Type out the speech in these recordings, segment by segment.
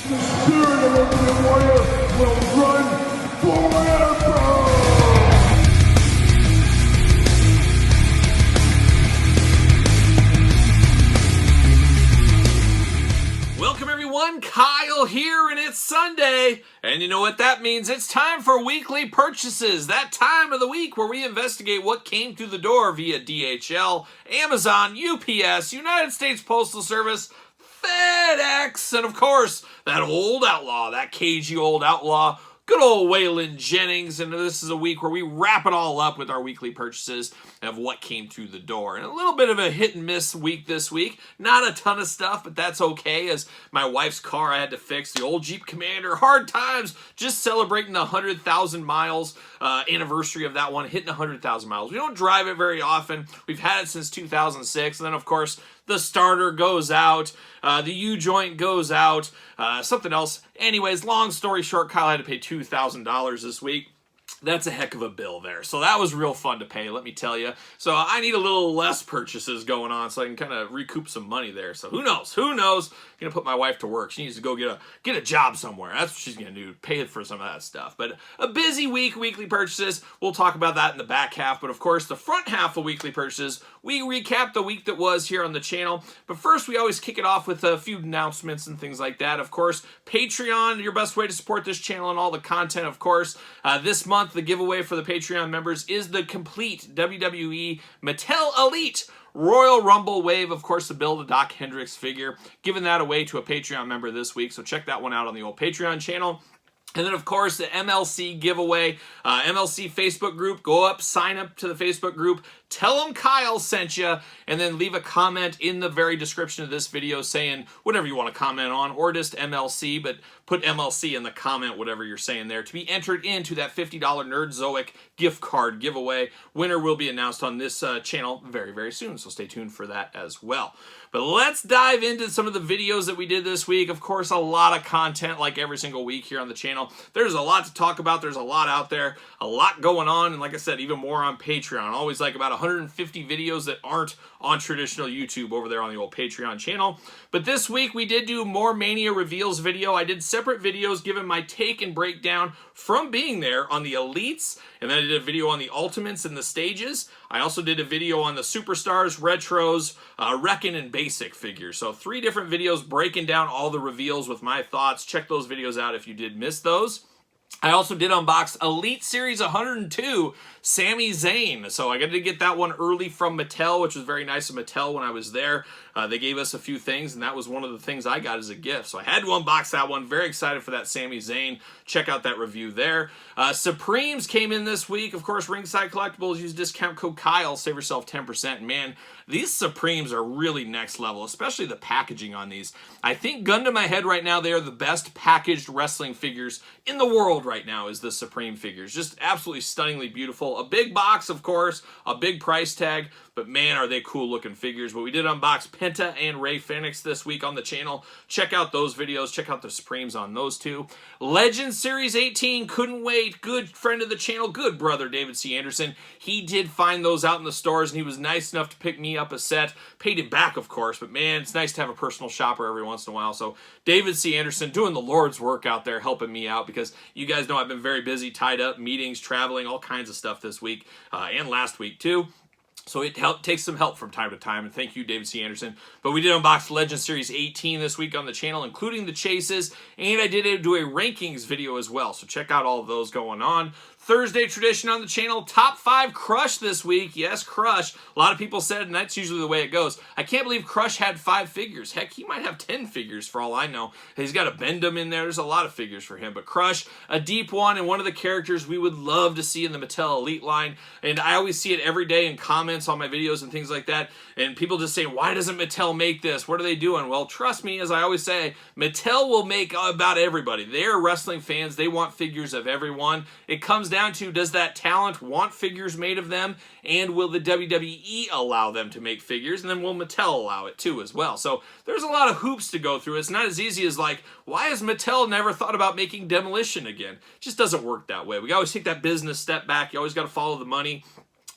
The spirit of Ultimate Warrior will run forever! Welcome everyone, Kyle here, and it's Sunday, and you know what that means? It's time for weekly purchases, that time of the week where we investigate what came through the door via DHL, Amazon, UPS, United States Postal Service, FedEx, and of course, that old outlaw, that cagey old outlaw, good old Waylon Jennings, and this is a week where we wrap it all up with our weekly purchases of what came through the door. And a little bit of a hit and miss week this week. Not a ton of stuff, but that's okay, as my wife's car I had to fix, the old Jeep Commander, hard times, just celebrating the 100,000 miles anniversary of that one, hitting 100,000 miles. We don't drive it very often. We've had it since 2006, and then of course, the starter goes out, the U-joint goes out, something else. Anyways, long story short, Kyle had to pay $2,000 this week. That's a heck of a bill there. So that was real fun to pay, let me tell you. So I need a little less purchases going on so I can kind of recoup some money there. So who knows? Who knows? I'm going to put my wife to work. She needs to go get a job somewhere. That's what she's going to do, pay for some of that stuff. But a busy week, weekly purchases. We'll talk about that in the back half. But of course, the front half of weekly purchases, we recap the week that was here on the channel. But first, we always kick it off with a few announcements and things like that. Of course, Patreon, your best way to support this channel and all the content, of course. This month, the giveaway for the Patreon members is the complete WWE Mattel Elite Royal Rumble wave, of course, to build a Doc Hendricks figure. Giving that away to a Patreon member this week, so check that one out on the old Patreon channel. And then, of course, the MLC giveaway, MLC Facebook group. Go up, sign up to the Facebook group, tell them Kyle sent you, and then leave a comment in the very description of this video saying whatever you want to comment on, or just MLC, but put MLC in the comment, whatever you're saying there, to be entered into that $50 Nerdzoic gift card giveaway. Winner will be announced on this channel very, very soon, so stay tuned for that as well. But let's dive into some of the videos that we did this week. Of course, a lot of content like every single week here on the channel. There's a lot to talk about. There's a lot out there, a lot going on, and like I said, even more on Patreon. Always like about 150 videos that aren't on traditional YouTube over there on the old Patreon channel. But this week we did do more Mania reveals video. I did separate videos giving my take and breakdown from being there on the Elites, and then I did a video on the Ultimates and the stages. I also did a video on the Superstars, Retros, Reckon, and Basic figures. So 3 different videos breaking down all the reveals with my thoughts. Check those videos out if you did miss those. I also did unbox Elite Series 102, Sami Zayn. So I got to get that one early from Mattel, which was very nice of Mattel when I was there. They gave us a few things, and that was one of the things I got as a gift. So I had to unbox that one. Very excited for that Sami Zayn. Check out that review there. Supremes came in this week. Of course, Ringside Collectibles. Use discount code Kyle. Save yourself 10%. Man, these Supremes are really next level, especially the packaging on these. I think, gun to my head right now, they are the best packaged wrestling figures in the world right now is the Supreme figures. Just absolutely stunningly beautiful. A big box, of course, a big price tag, but man, are they cool looking figures. But we did unbox Penta and Rey Fenix this week on the channel. Check out those videos. Check out the Supremes on those two. Legend Series 18, couldn't wait. Good friend of the channel, good brother, David C. Anderson. He did find those out in the stores, and he was nice enough to pick me up a set. Paid him back, of course, but man, it's nice to have a personal shopper every once in a while. So David C. Anderson doing the Lord's work out there, helping me out, because you guys know I've been very busy, tied up, meetings, traveling, all kinds of stuff this week, and last week too. So it takes some help from time to time, and thank you, David C. Anderson. But we did unbox Legend Series 18 this week on the channel, including the chases, and I did do a rankings video as well, so check out all of those going on. Thursday tradition on the channel, top 5 Crush this week. Yes, Crush. A lot of people said, and that's usually the way it goes. I can't believe Crush had 5 figures. Heck, he might have 10 figures for all I know. He's got a Bendham in there. There's a lot of figures for him. But Crush, a deep one, and one of the characters we would love to see in the Mattel Elite line. And I always see it every day in comments on my videos and things like that. And people just say, why doesn't Mattel make this? What are they doing? Well, trust me, as I always say, Mattel will make about everybody. They are wrestling fans. They want figures of everyone. It comes down to, does that talent want figures made of them, and will the WWE allow them to make figures, and then will Mattel allow it too as well? So there's a lot of hoops to go through. It's not as easy as like, why has Mattel never thought about making Demolition again? It just doesn't work that way. We always take that business step back. You always got to follow the money,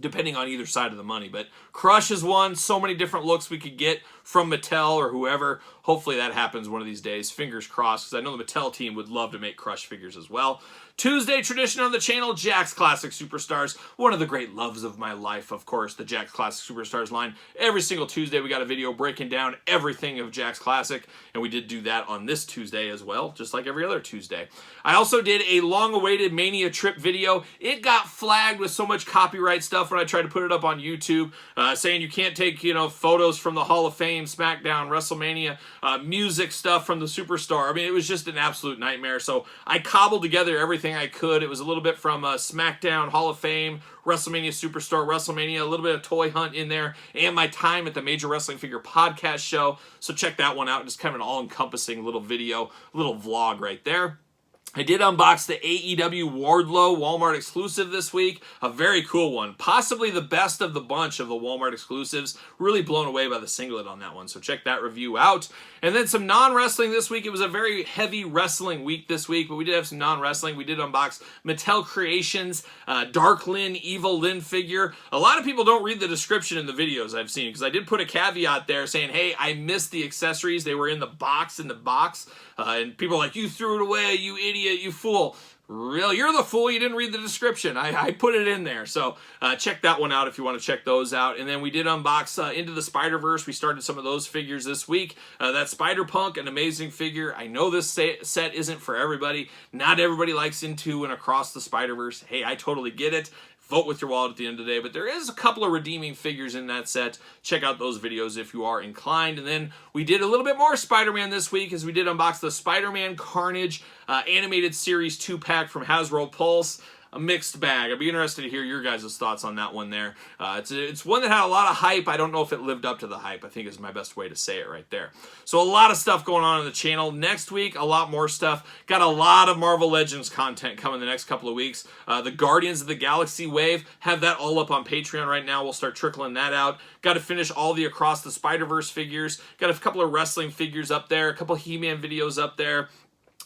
depending on either side of the money. But Crush is one. So many different looks we could get from Mattel or whoever. Hopefully that happens one of these days. Fingers crossed, because I know the Mattel team would love to make Crush figures as well. Tuesday tradition on the channel, Jakks Classic Superstars. One of the great loves of my life, of course, the Jakks Classic Superstars line. Every single Tuesday we got a video breaking down everything of Jakks Classic, and we did do that on this Tuesday as well, just like every other Tuesday. I also did a long-awaited Mania trip video. It got flagged with so much copyright stuff when I tried to put it up on YouTube, saying you can't take, photos from the Hall of Fame, SmackDown, WrestleMania, music stuff from the Superstar. I mean, it was just an absolute nightmare. So I cobbled together everything I could. It was a little bit from SmackDown, Hall of Fame, WrestleMania Superstar, WrestleMania, a little bit of Toy Hunt in there, and my time at the Major Wrestling Figure podcast show. So check that one out. Just kind of an all-encompassing little video, little vlog right there. I did unbox the AEW Wardlow Walmart exclusive this week. A very cool one. Possibly the best of the bunch of the Walmart exclusives. Really blown away by the singlet on that one. So check that review out. And then some non-wrestling this week. It was a very heavy wrestling week this week, but we did have some non-wrestling. We did unbox Mattel Creations, Dark Lynn, Evil Lynn figure. A lot of people don't read the description in the videos I've seen, because I did put a caveat there saying, hey, I missed the accessories. They were in the box, and people are like, you threw it away, you idiot, you fool. Really? You're the fool. You didn't read the description. I put it in there. So check that one out if you want to check those out. And then we did unbox Into the Spider-Verse. We started some of those figures this week. That Spider-Punk, an amazing figure. I know this set isn't for everybody. Not everybody likes Into and Across the Spider-Verse. Hey, I totally get it. Vote with your wallet at the end of the day, but there is a couple of redeeming figures in that set. Check out those videos if you are inclined. And then we did a little bit more Spider-Man this week, as we did unbox the Spider-Man Carnage animated series 2-pack from Hasbro Pulse. A mixed bag. I'd be interested to hear your guys' thoughts on that one there. It's one that had a lot of hype. I don't know if it lived up to the hype, I think is my best way to say it right there. So a lot of stuff going on the channel. Next week, a lot more stuff. Got a lot of Marvel Legends content coming the next couple of weeks. The Guardians of the Galaxy wave, have that all up on Patreon right now. We'll start trickling that out. Got to finish all the Across the Spider-Verse figures. Got a couple of wrestling figures up there. A couple He-Man videos up there.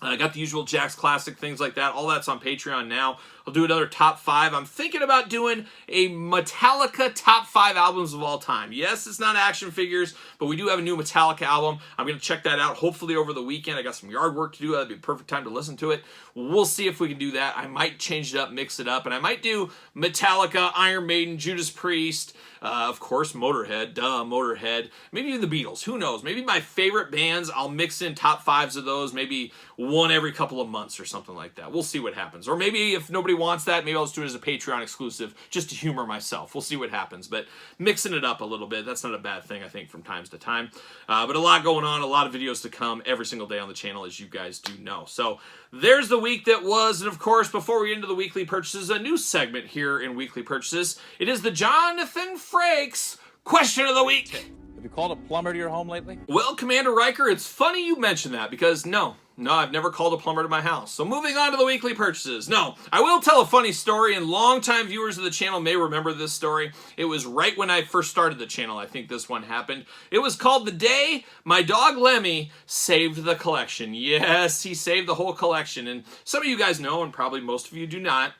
I got the usual Jakks Classic, things like that. All that's on Patreon now. I'll do another top 5. I'm thinking about doing a Metallica top 5 albums of all time. Yes, it's not action figures, but we do have a new Metallica album. I'm going to check that out hopefully over the weekend. I got some yard work to do. That'd be a perfect time to listen to it. We'll see if we can do that. I might change it up, mix it up, and I might do Metallica, Iron Maiden, Judas Priest, of course, Motorhead, Motorhead, maybe even the Beatles, who knows, maybe my favorite bands, I'll mix in top 5s of those, maybe one every couple of months or something like that. We'll see what happens, or maybe if nobody wants that, maybe I'll just do it as a Patreon exclusive, just to humor myself. We'll see what happens, but mixing it up a little bit, that's not a bad thing, I think, from time to time, but a lot going on, a lot of videos to come every single day on the channel, as you guys do know. So there's the week that was, and of course, before we get into the weekly purchases, a new segment here in Weekly Purchases. It is the Jonathan Frakes Question of the Week. Have you called a plumber to your home lately? Well, Commander Riker, it's funny you mention that, because no, I've never called a plumber to my house. So moving on to the weekly purchases. No, I will tell a funny story, and longtime viewers of the channel may remember this story. It was right when I first started the channel, I think this one happened. It was called The Day My Dog Lemmy Saved the Collection. Yes, he saved the whole collection. And some of you guys know, and probably most of you do not,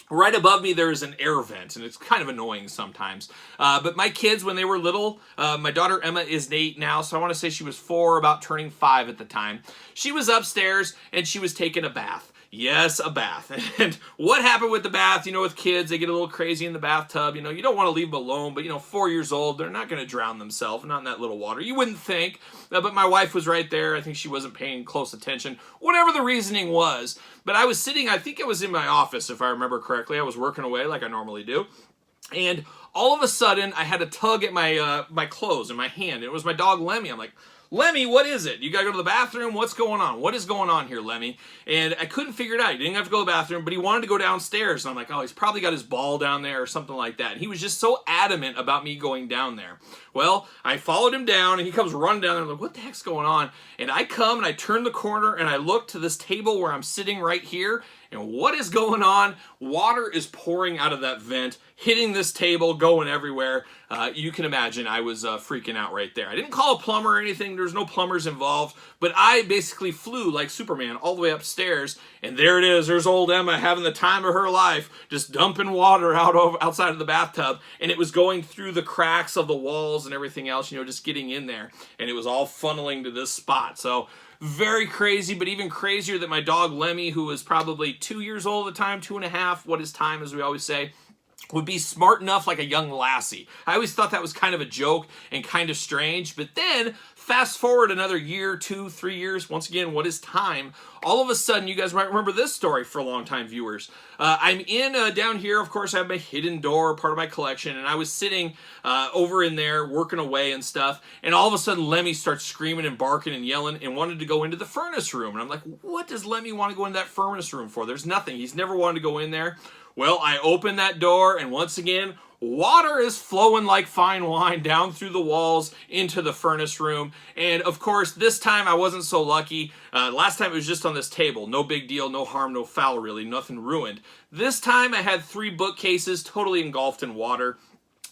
right above me, there is an air vent, and it's kind of annoying sometimes. But my kids, when they were little, my daughter Emma is 8 now, so I want to say she was 4, about turning 5 at the time. She was upstairs, and she was taking a bath. Yes, a bath. And what happened with the bath, with kids, they get a little crazy in the bathtub. You don't want to leave them alone, but, 4 years old, they're not going to drown themselves, not in that little water. You wouldn't think, but my wife was right there. I think she wasn't paying close attention, whatever the reasoning was. But I was sitting, I think it was in my office, if I remember correctly. I was working away like I normally do. And all of a sudden, I had a tug at my my clothes in my hand. It was my dog, Lemmy. I'm like, Lemmy, what is it? You gotta go to the bathroom? What's going on? What is going on here, Lemmy? And I couldn't figure it out. He didn't have to go to the bathroom, but he wanted to go downstairs. And I'm like, oh, he's probably got his ball down there or something like that. And he was just so adamant about me going down there. Well, I followed him down, and he comes running down there. I'm like, what the heck's going on? And I come, and I turn the corner, and I look to this table where I'm sitting right here. And what is going on? Water is pouring out of that vent, hitting this table, going everywhere. you can imagine I was freaking out right there. I didn't call a plumber or anything. There's no plumbers involved, but I basically flew like Superman all the way upstairs, and there it is. There's old Emma having the time of her life, just dumping water outside of the bathtub, and it was going through the cracks of the walls and everything else, just getting in there, and it was all funneling to this spot. So very crazy, but even crazier that my dog Lemmy, who was probably 2 years old at the time, 2.5, what is time, as we always say, would be smart enough like a young lassie. I always thought that was kind of a joke and kind of strange, but then fast forward another year, 2, 3 years, once again, what is time? All of a sudden, you guys might remember this story for long-time viewers. I'm down here, of course, I have my hidden door, part of my collection, and I was sitting over in there working away and stuff, and all of a sudden Lemmy starts screaming and barking and yelling and wanted to go into the furnace room. And I'm like, what does Lemmy want to go into that furnace room for? There's nothing. He's never wanted to go in there. Well, I open that door, and once again, water is flowing like fine wine down through the walls into the furnace room. And of course, this time I wasn't so lucky. Last time it was just on this table. No big deal, no harm, no foul really, nothing ruined. This time I had 3 bookcases totally engulfed in water.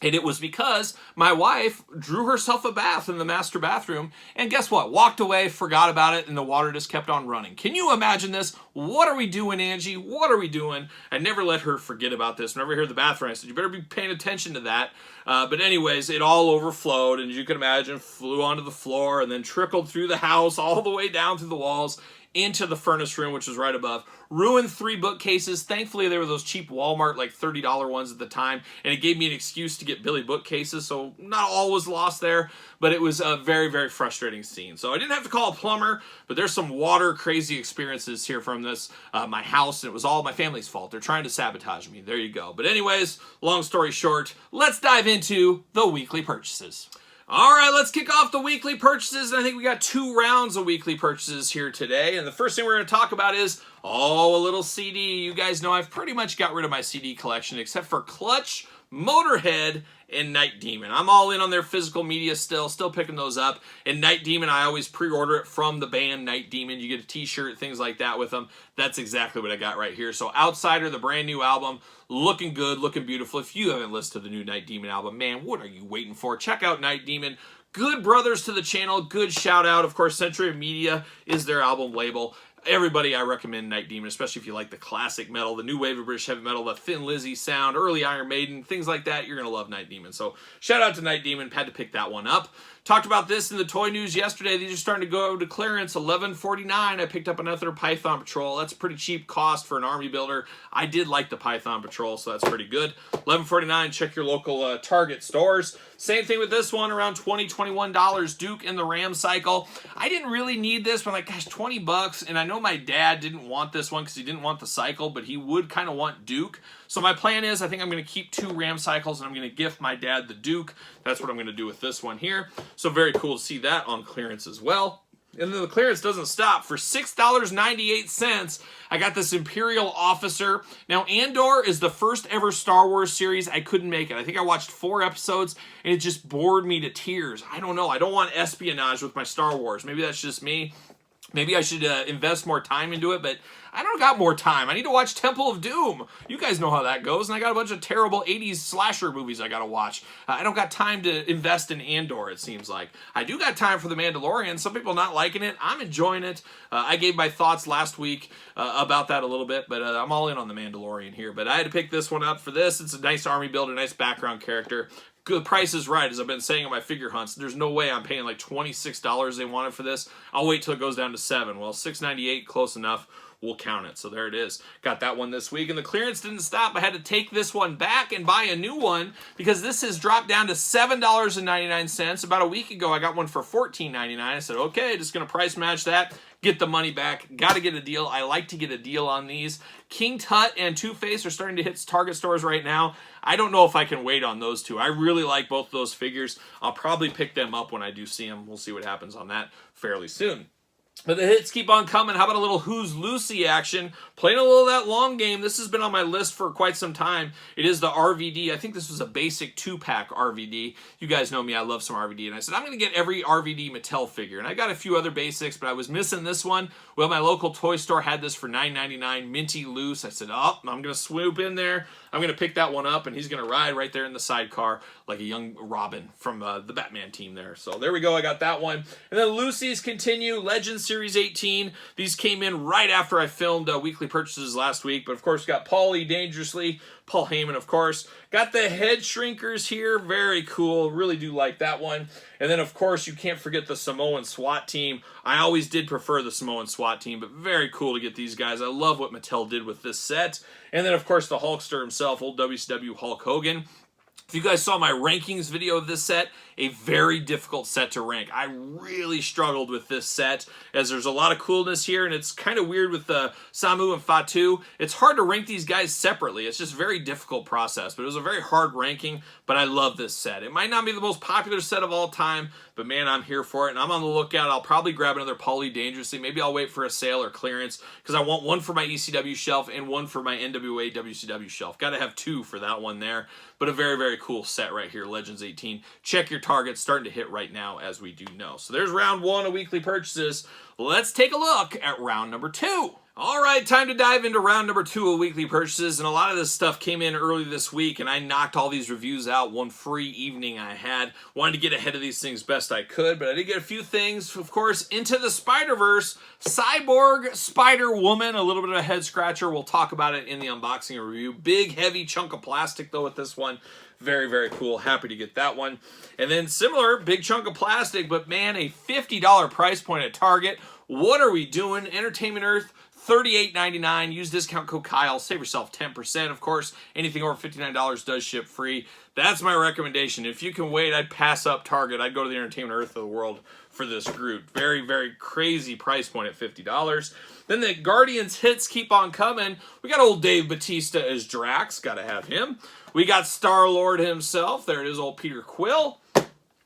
And it was because my wife drew herself a bath in the master bathroom, and guess what? Walked away, forgot about it, and the water just kept on running. Can you imagine this? What are we doing, Angie? What are we doing? I never let her forget about this. Whenever I hear the bathroom, I said, you better be paying attention to that. But anyways, it all overflowed, and as you can imagine, flew onto the floor, and then trickled through the house, all the way down through the walls, into the furnace room, which was right above. Ruined 3 bookcases. Thankfully, they were those cheap Walmart, like $30 ones at the time, and it gave me an excuse to get Billy bookcases, so not all was lost there, but it was a very, very frustrating scene. So I didn't have to call a plumber, but there's some water crazy experiences here from this, my house, and it was all my family's fault. They're trying to sabotage me. There you go. But anyways, long story short, let's dive into the weekly purchases. All right, let's kick off the weekly purchases, and I think we got 2 rounds of weekly purchases here today. And the first thing we're going to talk about is, a little CD. You guys know I've pretty much got rid of my CD collection, except for Clutch, Motorhead, and Night Demon. I'm all in on their physical media still picking those up. And Night Demon, I always pre-order it from the band Night Demon. You get a t-shirt, things like that with them. That's exactly what I got right here. So Outsider, the brand new album, looking good, looking beautiful. If you haven't listened to the new Night Demon album, man, what are you waiting for? Check out Night Demon. Good brothers to the channel, good shout out. Of course, Century of Media is their album label. Everybody, I recommend Night Demon, especially if you like the classic metal, the new wave of British heavy metal, the Thin Lizzy sound, early Iron Maiden, things like that. You're going to love Night Demon. So shout out to Night Demon. Had to pick that one up. Talked about this in the toy news yesterday. These are starting to go to clearance, $11.49. I picked up another Python Patrol. That's a pretty cheap cost for an army builder. I did like the Python Patrol, so that's pretty good. $11.49. Check your local Target stores. Same thing with this one, around $20, $21. Duke and the Ram Cycle. I didn't really need this, but I'm like, gosh, $20. And I know my dad didn't want this one because he didn't want the cycle, but he would kind of want Duke. So my plan is I think I'm going to keep 2 Ram Cycles, and I'm going to gift my dad the Duke. That's what I'm going to do with this one here. So very cool to see that on clearance as well. And then the clearance doesn't stop. For $6.98, I got this Imperial Officer. Now, Andor is the first ever Star Wars series. I couldn't make it. I think I watched 4 episodes, and it just bored me to tears. I don't know. I don't want espionage with my Star Wars. Maybe that's just me. Maybe I should invest more time into it, but I don't got more time. I need to watch Temple of Doom. You guys know how that goes, and I got a bunch of terrible 80s slasher movies I got to watch. I don't got time to invest in Andor, it seems like. I do got time for The Mandalorian. Some people not liking it. I'm enjoying it. I gave my thoughts last week about that a little bit, but I'm all in on The Mandalorian here. But I had to pick this one up for this. It's a nice army builder, nice background character. Good price is right, as I've been saying on my figure hunts. There's no way I'm paying like $26 they wanted for this. I'll wait till it goes down to $7. Well, $6.98, close enough. We'll count it. So there it is. Got that one this week. And the clearance didn't stop. I had to take this one back and buy a new one because this has dropped down to $7.99. About a week ago, I got one for $14.99. I said, okay, just going to price match that. Get the money back. Got to get a deal. I like to get a deal on these. King Tut and Two-Face are starting to hit Target stores right now. I don't know if I can wait on those 2. I really like both of those figures. I'll probably pick them up when I do see them. We'll see what happens on that fairly soon. But the hits keep on coming. How about a little Who's Lucy action? Playing a little of that long game. This has been on my list for quite some time. It is the RVD. I think this was a basic 2-pack RVD. You guys know me. I love some RVD. And I said, I'm going to get every RVD Mattel figure. And I got a few other basics, but I was missing this one. Well, my local toy store had this for $9.99, minty loose. I said, oh, I'm going to swoop in there. I'm going to pick that one up, and he's going to ride right there in the sidecar like a young Robin from the Batman team there. So there we go. I got that one. And then Lucy's continue, Legend Series 18. These came in right after I filmed weekly purchases last week. But, of course, got Paulie Dangerously, Paul Heyman, of course. Got the head shrinkers here. Very cool. Really do like that one. And then, of course, you can't forget the Samoan SWAT team. I always did prefer the Samoan SWAT team, but very cool to get these guys. I love what Mattel did with this set. And then, of course, the Hulkster himself, old WCW Hulk Hogan. If you guys saw my rankings video of this set, a very difficult set to rank. I really struggled with this set, as there's a lot of coolness here, and it's kind of weird with the Samu and Fatu. It's hard to rank these guys separately. It's just a very difficult process, but it was a very hard ranking, but I love this set. It might not be the most popular set of all time, but man, I'm here for it, and I'm on the lookout. I'll probably grab another Paulie Dangerously. Maybe I'll wait for a sale or clearance, because I want one for my ECW shelf and one for my NWA WCW shelf. Got to have two for that one there, but a very, very cool set right here, Legends 18. Check your targets, starting to hit right now, as we do know. So there's round one of weekly purchases. Let's take a look at round number two. All right, time to dive into round number two of weekly purchases, and a lot of this stuff came in early this week, and I knocked all these reviews out one free evening I had. Wanted to get ahead of these things best I could, but I did get a few things. Of course, Into the Spider-Verse, Cyborg Spider-Woman, a little bit of a head-scratcher. We'll talk about it in the unboxing review. Big, heavy chunk of plastic, though, with this one. Very, very cool. Happy to get that one. And then similar, big chunk of plastic, but man, a $50 price point at Target. What are we doing? Entertainment Earth, $38.99. Use discount code Kyle. Save yourself 10%. Of course, anything over $59 does ship free. That's my recommendation. If you can wait, I'd pass up Target. I'd go to the Entertainment Earth of the world for this group. Very, very crazy price point at $50. Then the Guardians hits keep on coming. We got old Dave Bautista as Jakks. Got to have him. We got Star-Lord himself. There it is, old Peter Quill.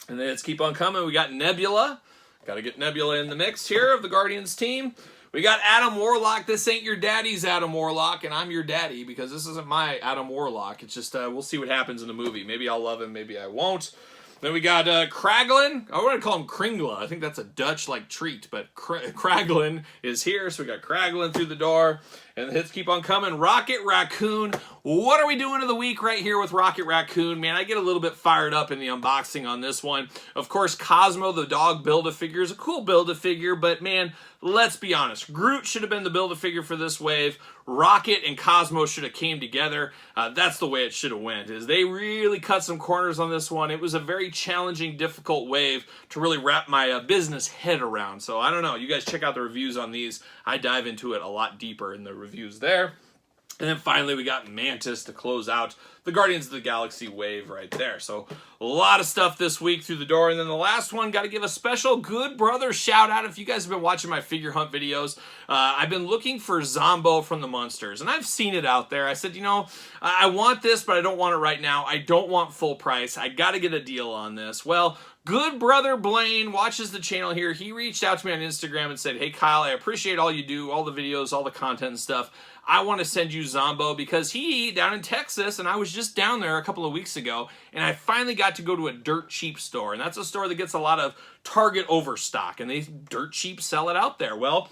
And then it's keep on coming. We got Nebula. Got to get Nebula in the mix here of the Guardians team. We got Adam Warlock. This ain't your daddy's Adam Warlock, and I'm your daddy because this isn't my Adam Warlock. It's just, we'll see what happens in the movie. Maybe I'll love him, maybe I won't. Then we got Kraglin. I want to call him Kringla. I think that's a Dutch-like treat, but Kraglin is here, so we got Kraglin through the door. And the hits keep on coming. Rocket Raccoon. What are we doing of the week right here with Rocket Raccoon? Man, I get a little bit fired up in the unboxing on this one. Of course, Cosmo the dog Build-A-Figure is a cool Build-A-Figure, but man, let's be honest. Groot should have been the Build-A-Figure for this wave. Rocket and Cosmo should have came together. That's the way it should have went. Is they really cut some corners on this one. It was a very challenging, difficult wave to really wrap my business head around. So I don't know. You guys check out the reviews on these. I dive into it a lot deeper in the reviews there. And then finally we got Mantis to close out the Guardians of the Galaxy wave right there. So a lot of stuff this week through the door. And then the last one, got to give a special Good Brother shout out. If you guys have been watching my figure hunt videos, I've been looking for Zombo from the Munsters, and I've seen it out there. I said, you know, I want this, but I don't want it right now. I don't want full price. I got to get a deal on this. Well, Good Brother Blaine watches the channel here. He reached out to me on Instagram and said, hey, Kyle, I appreciate all you do, all the videos, all the content and stuff. I want to send you Zombo because he down in Texas, and I was just down there a couple of weeks ago, and I finally got to go to a dirt cheap store, and that's a store that gets a lot of Target overstock, and they dirt cheap sell it out there. Well,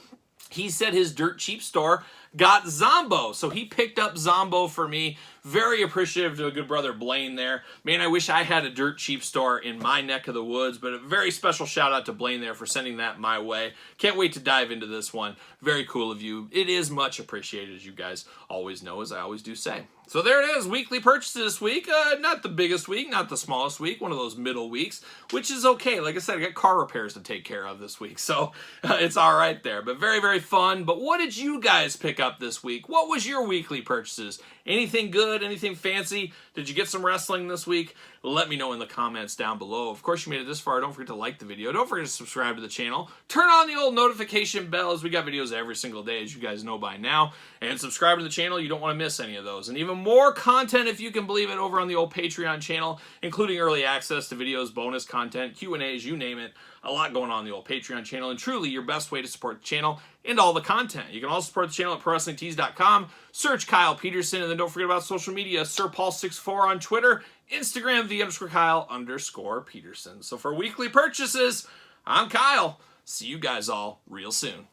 he said his dirt cheap store got Zombo, so he picked up Zombo for me. Very appreciative to a Good Brother Blaine there. Man, I wish I had a dirt cheap store in my neck of the woods, but a very special shout out to Blaine there for sending that my way. Can't wait to dive into this one. Very cool of you. It is much appreciated, as you guys always know, as I always do say. So there it is, weekly purchases this week. Not the biggest week, not the smallest week, one of those middle weeks, which is okay. Like I said, I got car repairs to take care of this week, so it's all right there. But very, very fun. But what did you guys pick up this week? What was your weekly purchases? Anything good? Anything fancy? Did you get some wrestling this week? Let me know in the comments down below. Of course, you made it this far. Don't forget to like the video. Don't forget to subscribe to the channel. Turn on the old notification bell, as we got videos every single day, as you guys know by now. And subscribe to the channel. You don't want to miss any of those. And even more content, if you can believe it, over on the old Patreon channel, including early access to videos, bonus content, Q&As, you name it. A lot going on the old Patreon channel, and truly your best way to support the channel and all the content. You can also support the channel at ProWrestlingTees.com. Search Kyle Peterson, and then don't forget about social media. SirPaul64 on Twitter, Instagram, _Kyle_Peterson. So for weekly purchases, I'm Kyle. See you guys all real soon.